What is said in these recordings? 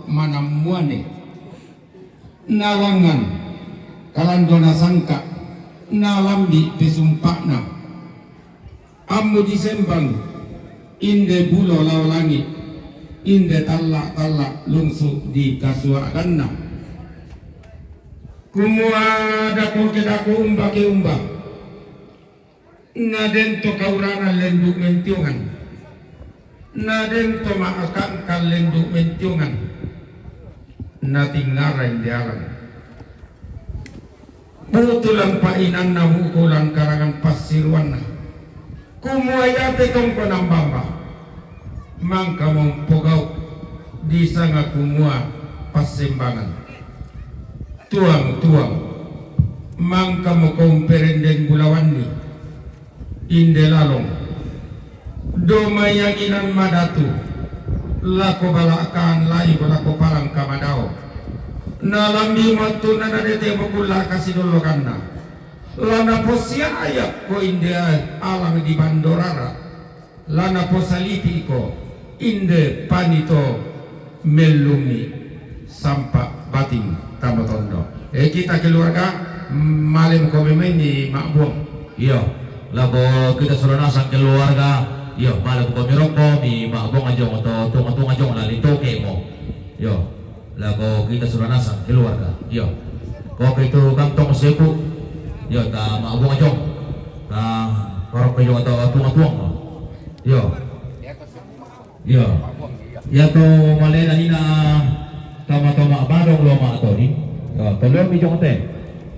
manamuane nalangan kalandona sangka nalambi pesumpakna ammu disembang inde bulo lawalangi inde talak lungsu di kasuakanna kumua dako kedako umba ke umba naden to kaurana lenduk mentiungan naden to maakangkal lenduk mentiungan nating ngaray dialan butulang painan na hukulang karangan pasirwan na kumuayate kong panambamba mangka mong pugaw di sanga kumua pasimbangan tuang mangka mo kong perendeng bulawan ni inde lalong domayaginan madatu lako balakan lai balako palang kamadao nalambi matu nana dete bokula kasidolo kanna lana posia ayak ko inde alang di bandorara lana posaliti ko inde panito melumi sampak bating tamotondo kita keluarga malim ko memeni makbuang iya labo kita sudah nasang keluarga iya malam ko miroko mi makbuang ajong atau tung ajong lalito kemo iya labo kita sudah nasang keluarga iya kok itu kantong sepu iya ta makbuang ajong ta korok pejo atau tung iya iya ya to malena ina tama badong lo ma to ni ya tolong mi jong te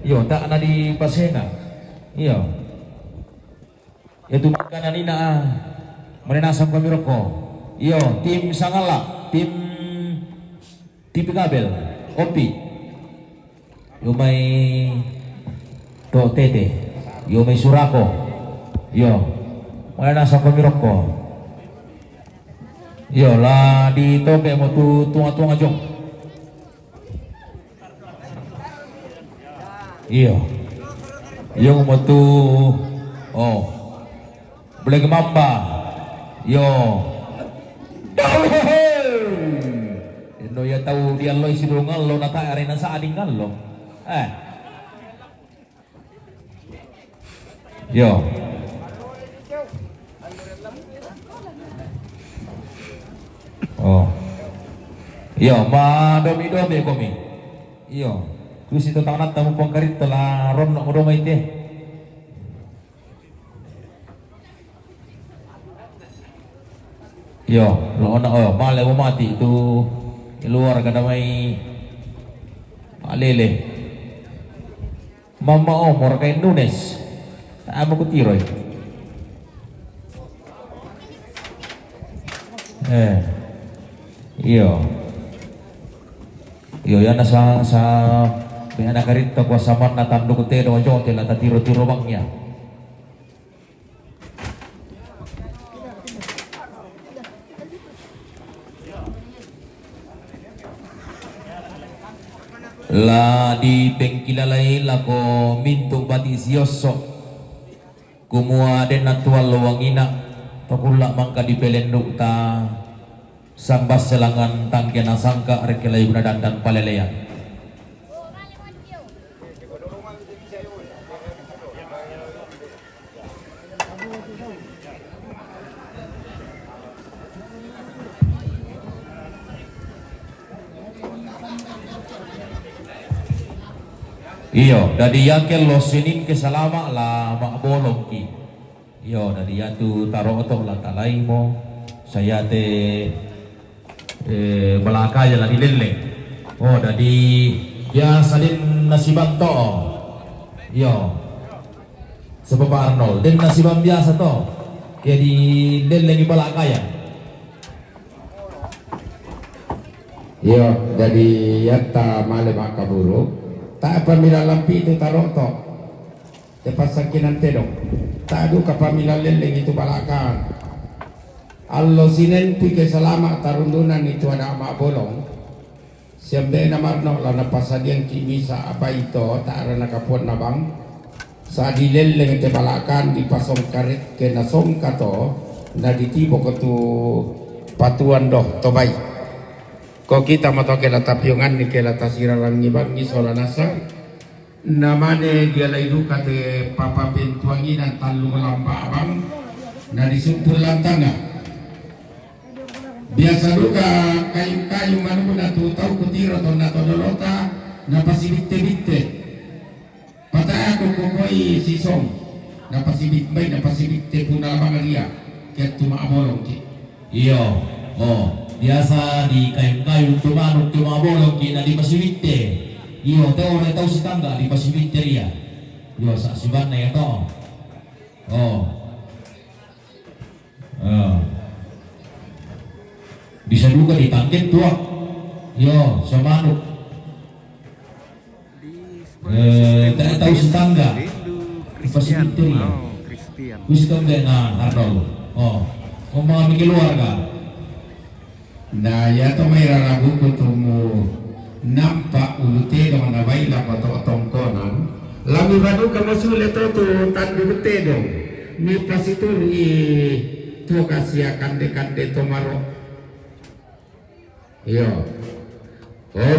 iya tak ana di pasena iya itu makanan ina merenasam kami rokok iya tim sangala tim TV kabel kopi yo may to tete yo may surako yo merenasam kami rokok yo lah di toke mo tu tunga jong iya yung mo tu oh boleh mamba yo Indo ya tahu dia lo isi dungal lo nata arena sa adingan lo yo oh yo ma domi komi yo terus itu tangan tamu pangkarit telah rom nak ngomong itu yo lo anak oh malah mau mati itu luar kada may alele mama omor kay Nunes amo ko tiroy iyo yan sa may anak karito ko sa man na tando ko teno jo tela tatiro bangnya la di pengkilalay lako minto batisyoso kumua den natual luwangina pakula mangka di pelenduk ta sambas selangan tangke nasangka rekelay dan paleleyan iyo dari yakin lo sinin kesalama lah mak bolong ki iyo dari yatu taro otok lah talai mo saya te belaka jalan dileleng oh dari ya salin nasiban to iyo sebab Arnold dan nasiban biasa to kayak di leleng belaka ya iyo dari yatta male makaburu tak pamila lampi itu taruh to tepat sakinan tedong tak adu kapamila leleng itu balakan allo sinen pi ke selama tarundunan itu ada amak bolong siambe na marno la na pasadian ki misa apa itu tak arana kapon na bang sa di leleng te balakan di pasong karet ke nasong kato na ditibo ko tu patuan doh to bay Ko kita matoke la tapyongan ni kela tasiralang ngibangi sola nasa namane dia laidu kate papa pintuangi dan talung lamba abang na disumpul lantanga biasa duka kayu-kayu manu na tutau kutiro to na todolota na pasibitte-bitte patay ako kukoi sisong na pasibit-bay na pasibitte puna mangalia kaya tumaabolong ki Iyo, biasa di kayu-kayu tumanok tumabolong kina di pasibitte. Iyo, teore tau si tangga di pasibitte ria. Iyo, sa sibat na ito. Bisa juga ditangkit tuh. Iyo, sa manok. Tahu si tangga di pasibitte ria. Gusto dengan Arnold. Kung mga keluarga. Na yato may rarabu ko tumo nampak ulute dong na baila ko to tongkonan lami badu ka masule to tandu betedo ni pasitur i to kasya kande tomaro yo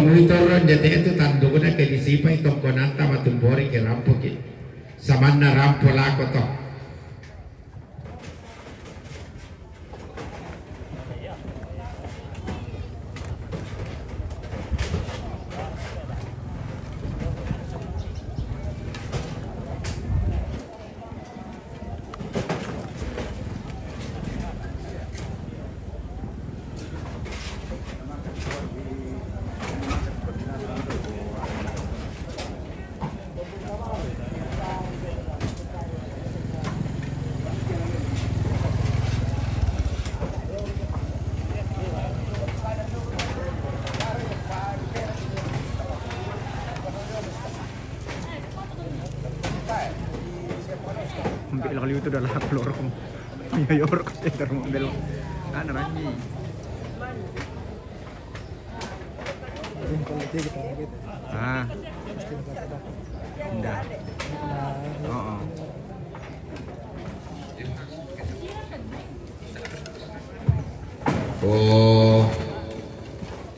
muitoron jate itu tandu ko na ke disipay tongkonan ta matumbori ke rampo ki samanna rampo lako to Hampir kali itu adalah keluar ko. Mayor ko sa mobil. Ano na ni? Ah. Enggak. Oo.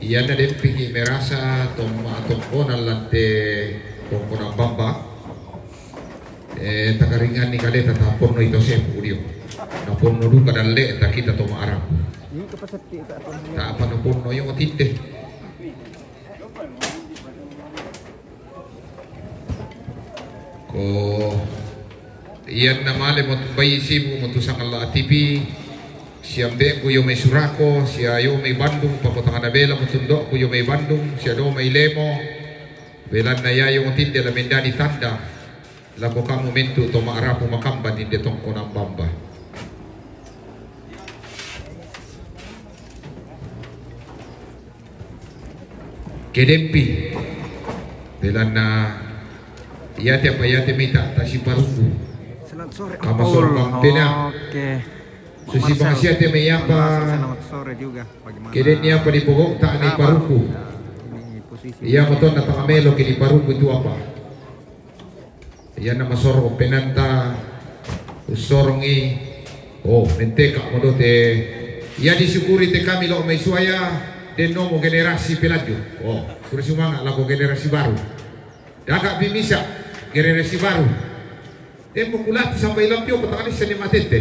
Iyan na din pingi merasa tongkonan lante tongkonan bamba takaringan ni kale tatapon no ito sem udio napon no duka dalle ta kita to maarap ta apa no pon no yung otite ko iyan na male mo bayi simu mo tusang Allah TV siambe ko yung may surako siya yung may Bandung paputangan na bela mo tundo ko yung may Bandung siya do may lemo belan na ya yung otite la mendani tanda lago kamu mentu to maarapu makamba di detong konang bamba kedempi belan na yate apa yate mita tasi paruku Selamat sore. kamasor pampena Oke. susi bangsiate meyapa Selamat sore juga. Bagaimana? kedenya apa di pogok tak ni paruku Ini posisi. iya moton na pangamelo kini paruku itu apa yan na masorong penanta usorongi menteka modote ya disyukuri te kami lo may suaya den nomo generasi pelajo terus sumanga lako generasi baru daga bimisa generasi baru tempo kulat sampai lampio patakali sa ni matete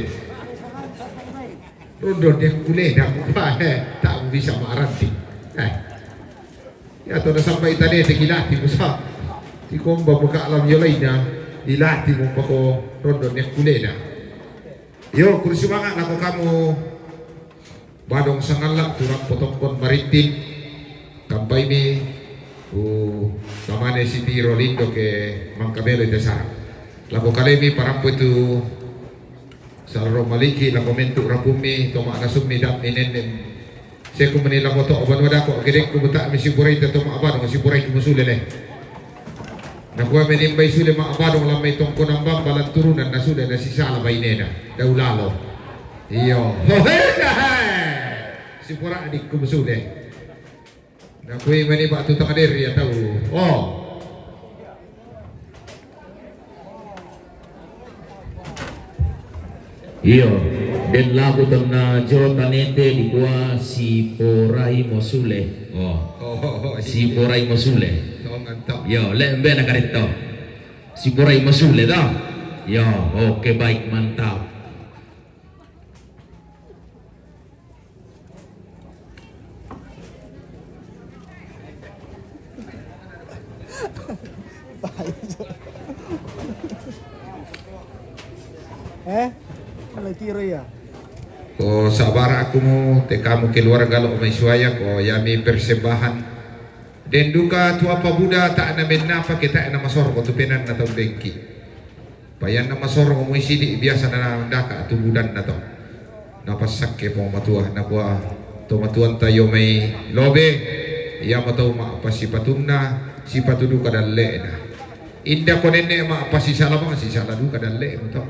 rondo de kuleda pa tak bisa maaranti ya to na sampai tadi te kilati mo sa ti komba mo ka alam yolay na dilatih mo pa ko rondo ni kuleda yo kurusumanga nako kamu badong sangalak turang potongkon maritim kampay mi kamane si Tiro lindo ke Mangkabelo ite sarap lako kalemi parampo itu sarro maliki lako mentu rapumi toma nasumi dam nenem saya kumenila ko to oban wada ko gedek ko buta mi siburay to ma abadong siburay ko musulele nakuha menimbay sule mga abadong lamay tongko ng bambalan turunan na sudah na si Sala Bainena daulalo iyo si pura adik ko musule nakuha maniba ito takadiri ataw Iyo, Den lagu na Jota Nete di gua si Porai Mosule. Si Porai Mosule. Yo, lembe na karito. Si Porai Mosule dah. Yo, oke baik mantap. Kalau kira ya. Ko sabara aku mo te kamu keluarga lo may suaya ko yami persembahan den duka tu apa buda tak na menapa kita na masor ko tu penan na to bengki payan na masor ko mo sidi biasa na ndaka tu budan na to napasak ke po matua na buah to matuan tayo may lobe ya mataw ma pasipatumna si patudu kadalle na inda ko nenne ma pasisalama si saladu kadalle mo to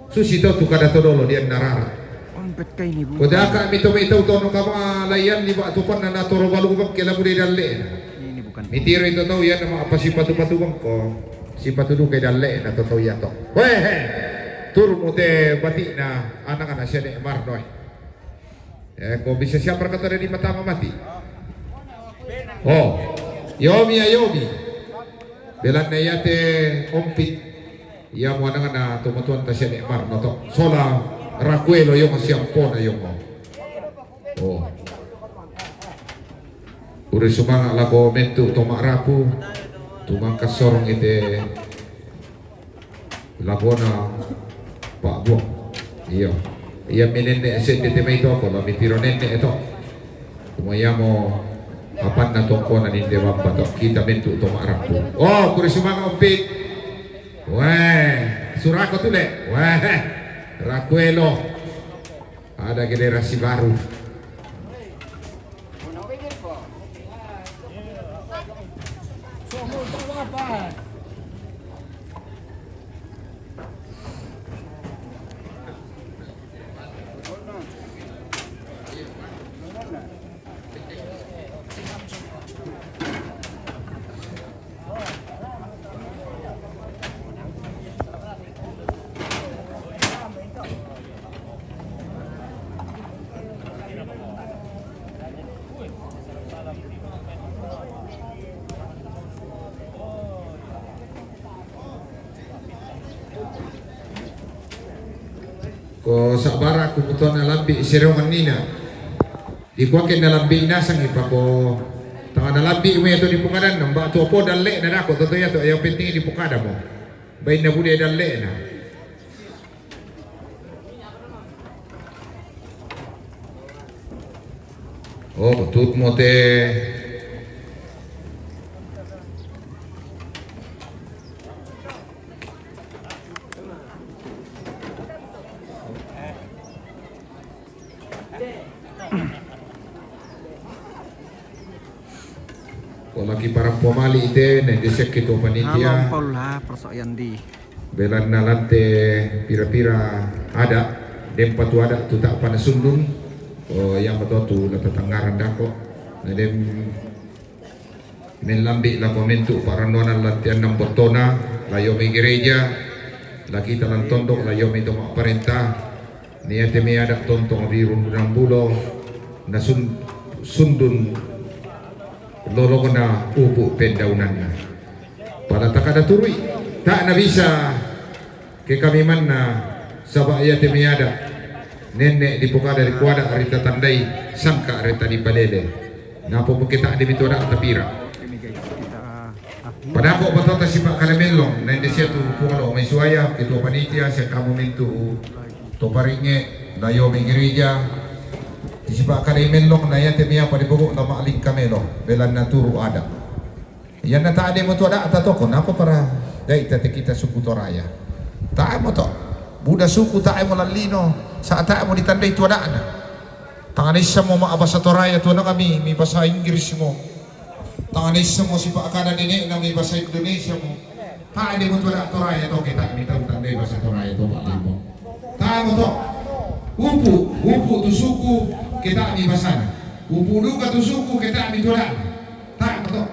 susito tu kada todolo dia narara. Ompet kay ni bu. Kuda ka mito tono ka mga layan ni ba tupan na naturo balu ko kila mo dalle. Ini bukan. Mitiro ito to yan na mga pasipatu-patubang ko. Sipatudu kay dalle na totoo yato. Weh. Turo mo te bati na anak na siya ni Marnoy. Kung bisa siya para kato rin di matama mati. Oh. Yomi. Belan na yate ompit. Ia mo na tumatuan ta siya ni Mar na to. Sola rakuelo yung siyampo na yung mo. Oh. Uri sumanga lago mentu tumarapu. Tumangkas sorong ite lago na pakbo. Iyo. Ia minende asin dite may ito ako. Lamitiro nende ito. Kumaya mo apan na tongko na ninde wampa to. Kita mentu tumarapu. Oh, uri sumanga umpit. Wah, Surako tuh deh. Wah, Raquelo. Ada generasi baru. Ko sabara kumutuan na lambi sirongan nina di kuakin na lambi inasang ipa ko tanga na lambi mo ito di pungadan ng ba to po dalle na nako totoo yato ayaw penting di pukada mo bayin na bude dalle na oh tut mo te lagi para pemali ite na desek kito panitia Paul ha persoalan di belan na lante pira-pira ada dempatu ada tu tak pada sundun oh yang betul tu na tatanggaran dako na dem melambi la komentu para nona latihan ng botona layo may gereja lagi talang tondok layo may toma parenta niya temi ada tontong di rundunan bulo na sundun lolo ko na upo pendaunan na para takada turui tak na bisa ke kami man na sabaya temiada nenek di pokada di kuada arita tandai sangka arita di palele na po kita di mito na tapira pada ako batata si Pak Kalamelong na hindi siya tu pungalo may suaya kito panitia siya kamu mintu to paringe dayo may gereja Isipa Kalamelong na yan temia pada pokok nama aling kamelo belan na turu ada yan na taade mo to ada atato ko napa para dai tate kita suku toraya tae mo to buda suku tae mo lalino sa tae mo ditandai tu ada tangan isa mo maabasa toraya tu na kami may bahasa Inggris mo tangan isa mo si Pak Kana nene na may bahasa Indonesia mo taade mo tu ada toraya to kita kami tahu tandai bahasa toraya to mo tae mo to upu tu suku kita di basana upulu ka tu suku kita di tola tak betul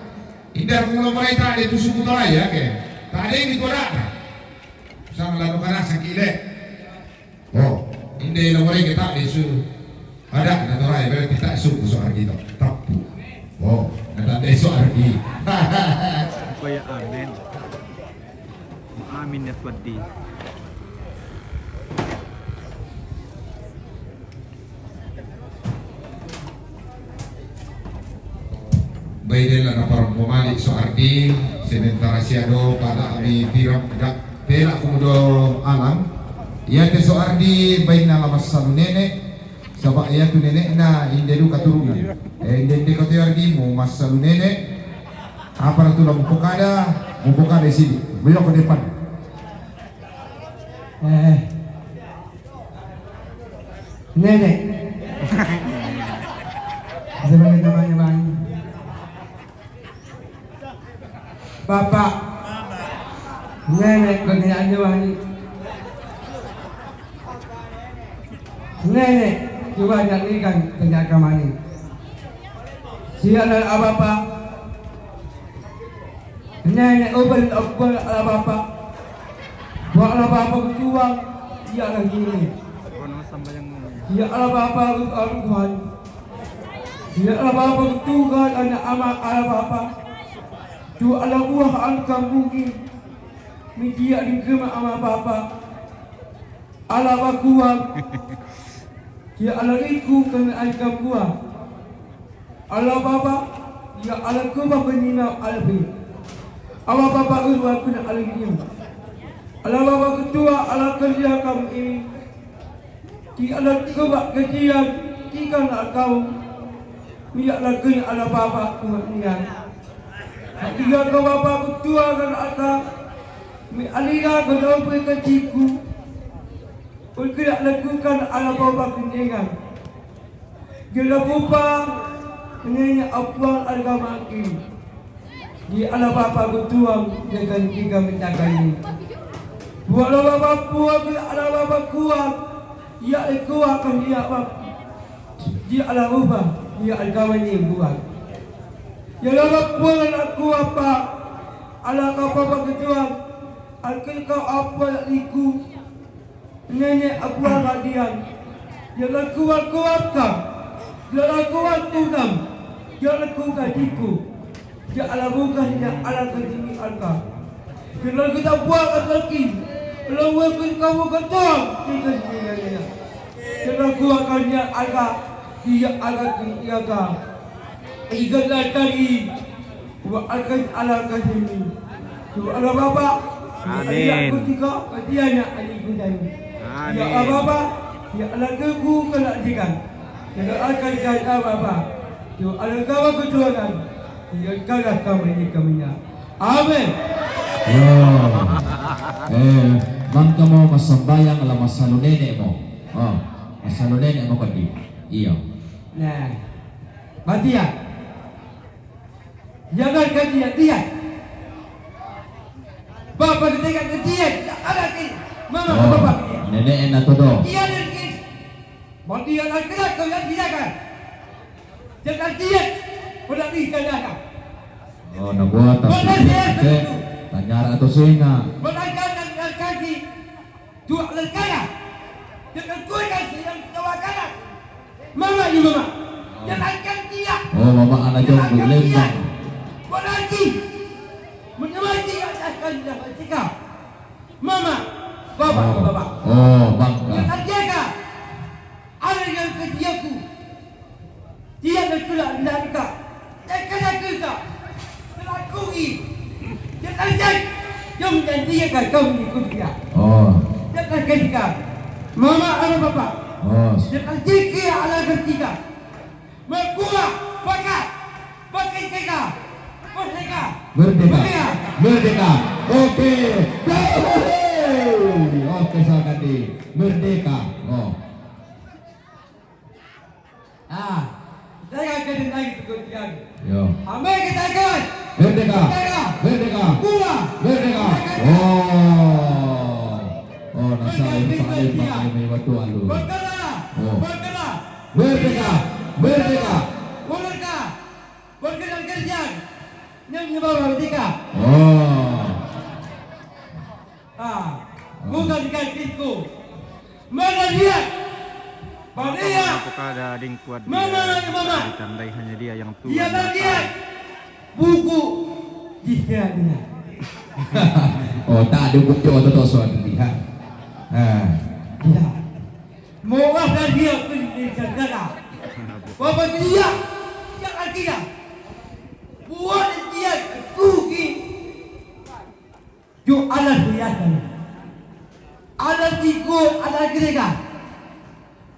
indar mula mereka di tu suku tola ya ke tak ada di tola sang lalu kana sakile oh Hindi na wala kita isu. Ada na toray berarti tak su so argi to. Tapu. Oh, natanda so argi. Kuya Arnel. Amin at wadi. Baydela na parang bumalik so argi. Sementara siado para kami tiram dak pera kumudo alam. Iya te so argi bayi na lamas sa nene. Sabak iya tu nenek na indelu katurunan. Indende katu argi mo mas sa nene. Apa tu lah mupukada sini. Belok ke depan. Nenek. Sebagai namanya bang. Bapak. Nenek kerjaannya bang. Nenek juga jadikan kerja mani. Siapa apa? Nenek open ala bapak. Buat ala bapak kecuang. Dia lagi ini. Dia ala bapak kecuang. Dia ala bapak kecuang anak amak ala bapak. Tu ala buah angkang mungkin. Media di kema ama bapak. Ala bakuang. Dia ala riku kena angkang buah. Ala bapak. Dia ala kubah penina albi. Awak bapa kedua kena alihnya. Ala bapa kedua ala kerja kamu ini. Di ala kebak kejadian tiga nak kau. Minyak lagi ala bapa kemudian. Tiga ke bapa kedua kan aka. Mi alihnya kedua keciku. Untuk lakukan ala bapa kemudian. Jela bapa menyanyi apuan agama ini. Di ala bapa bertuang dengan tiga menjaga ini. Buat ala bapa buat ala bapa kuat. Ia kuatkan dia bapa. Dia ala bapa dia agama ini buat. Ya ala buat aku apa? Ala bapa bertuang. Alkil kau apa liku? Nenek aku agadian. Ya ala kuatkan. Ya ala kuat tunam. Ya ala kuat diku. Ya ala bukan ya ala kejimi alka. Kalau kita buat lagi, kalau waktu kamu ketong, kita sendiri. Kalau kuakannya alka, dia alka kiaga. Ikat lagi, buat alka ala kejimi. Tu ala bapa. Amin. Aku tiga, dia nak ali kujai. Ya ala bapa, ya ala keku kena dikan. Kalau alka dikan bapa, tu ala kawa kejualan. Yang kalah kami ini kaminya. Amin. Bang kamu masambayang ala masalo nenek mo. Oh, masalo nenek mo kadi. Iya. Nah, mati ya. Jangan dia dia. Bapak ketika dia ada ki. Mama bapak dia. Nenek enak todo. Dia ni. Mati ya nak kena kau yang dia kan. Jangan dia. Pernah dikatakan. Oh, nabuat tapi tanyar atau singa. Berlangganan dengan kaki. Dua lengkara. Dengan kuikan yang tawakan. Mama you mama. Jangan dia. Oh, mama anak jauh berlembang. Berlagi. Menyemati ataskan jika. Mama. Bapak bapak. Oh, bangka. Jangan jaga. Ada yang kediaku. Dia nak keluar dari kak. Jangan kita. Terakugi. Jangan jangan. Jom janji kan kau ikut dia. Oh. Jangan ketika. Mama ada bapak. Oh. Jangan jika ala ketika. Mekuah pakai. Pakai kita. Merdeka. Merdeka. Merdeka. Oke. Oke Sakati. Merdeka. Oh. Saya akan lagi kemudian. Yo. Ambil kita ikut. Merdeka. Merdeka. Kuah. Merdeka. Oh. Oh, nasain pakai may waktu alu. Bergerak. Oh. Bergerak. Merdeka. Merdeka. Merdeka. Bergerak kerja. Yang bawa merdeka. Oh. Bukan gantiku. Mana dia? Maria. Apakah ada ading kuat dia Mama lagi, Mama. ditandai hanya dia yang tua. Dia yang bagian buku dia. Oh, tak ada bukti atau soal dia. Ya. Mewah dan dia pendidikan negara. Bapak dia jangan dia. Buat dia kuki. Yo anak dia kan. Anak tiku, anak mereka.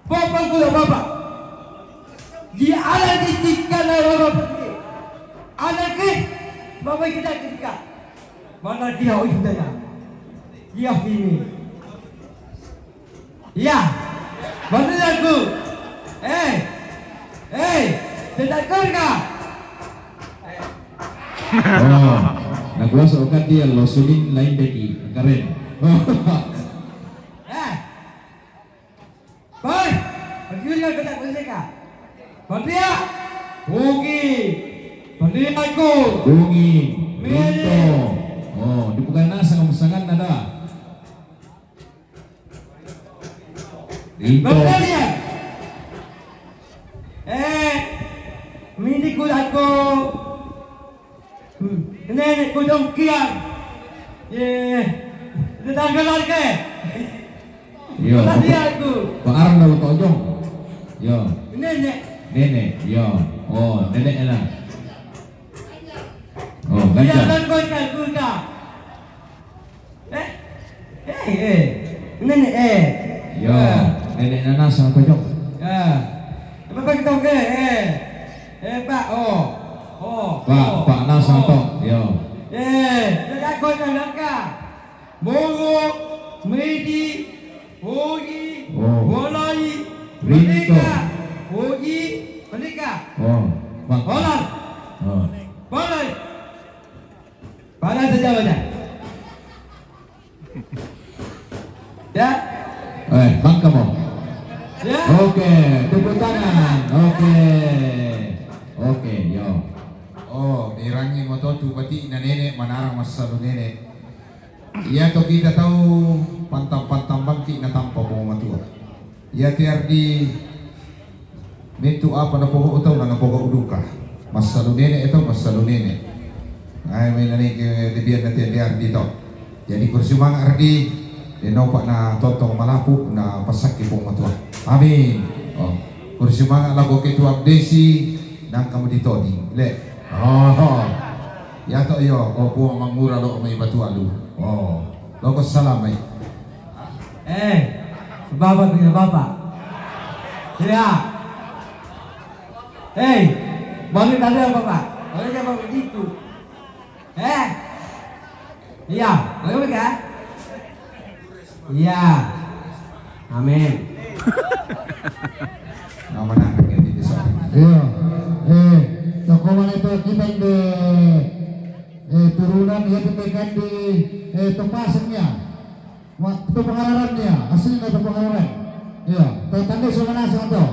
Bapak gula bapak. Dia anak ditikkan oleh bapak. Anak ke bapak kita ketika. Mana dia itu dia. Dia ini. Ya. Mana aku? Tidak kerja. Oh, nagwasok ka dia lo suling lain beki karen. Baik. Bagaimana kita bersihkan? Bandia. Buki. Bandia aku. Bungi, Rinto. Oh, dibuka nasa ngamasangan nada. Rinto. Bandia. Mindi ko ako. Nenek ko dong kian. Tetanggalan ke. Yo, Bandia aku. paarang daw tojong. Yo, Nenek. nenek. Yo, oh, nenek na. Oh, Dia ganyan. kan kuda. Nenek Yo, nenek na nasa tojong. Apa kita ke? Pak. Pak nasa to. Yo. Tidak kau nak Mogo, Medi, Hogi, Bolai, Mereka, Hogi, Mereka, Oh, Pak. Bolai, Oh. Bolai, Bolai saja banyak. Ya, Bang kamu. ya. Oke, tepuk tangan. Oke, yo. Oh, dirangi moto tu berarti na nenek manarang masalu nenek. Iya to kita tahu pantang-pantang bangki na tanpa bunga matua. Iya tiar di metu apa na pokok utaw na pokok uduka. Masalu nenek itu masalu nenek. Ay may nani ke dibian na tiar dito. Jadi kursi mga ardi dinopak na totong malapu na pasak ipong matua. Amin. Oh, kursi mga lago ke tuak desi nang kamu ditodi. Le. Oh. Ya to yo, o puang mangura lo may batu alu. Oh. Loko salam ay. Bapak punya bapak. Ya. Boleh tanda bapak. Boleh siapa begitu? Iya, boleh kan? Iya. Amin. Nama nak ganti desa. Iya, tokoman itu kita di turunan ya ditekan di topasnya, itu pengalarannya, aslinya itu pengalaran. Iya, tanda semana santo.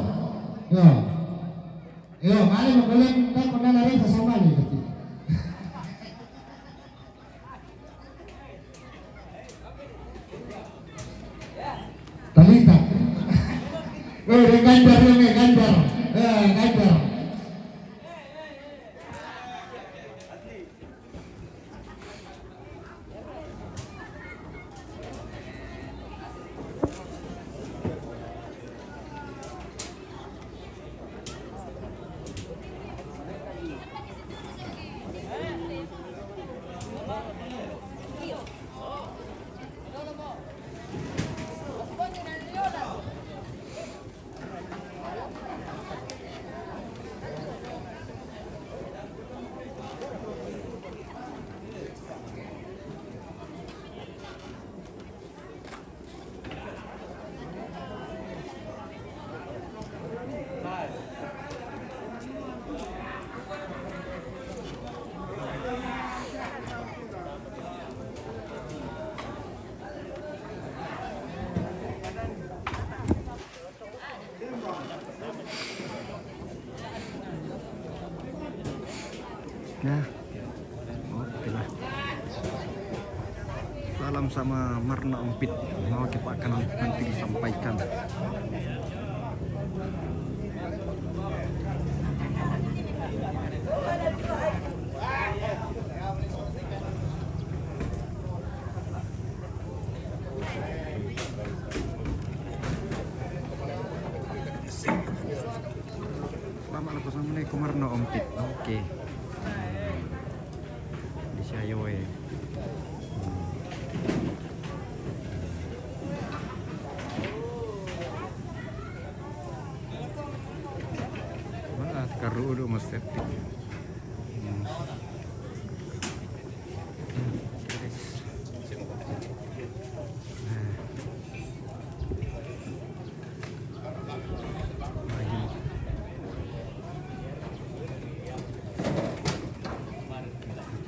Iya, kali menggeleng dan mengenalin sesama nih. Talita. Ganjar. Ya, oke lah. Salam sama Marna Umpit, mau kita akan nanti disampaikan. Lama lepas sama nih kumarno Om Tit. Oke. Di sayo we. Mana karu udah mas setting.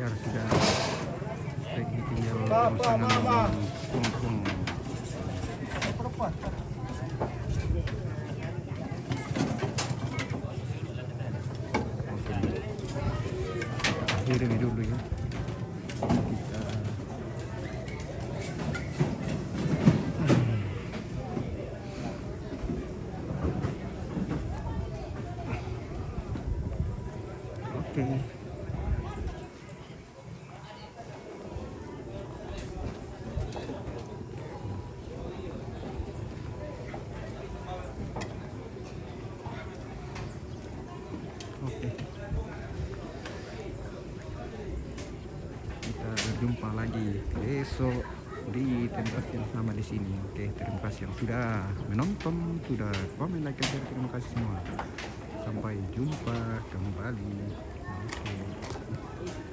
Sudah lagi tinggal pemasangan pung-pung. Oke. Akhiri dulu ya. Kita Oke. Oke. Kita berjumpa lagi besok di tempat yang sama di sini. Oke, terima kasih yang sudah menonton, sudah komen, like, dan share. Terima kasih semua. Sampai jumpa kembali. Oke.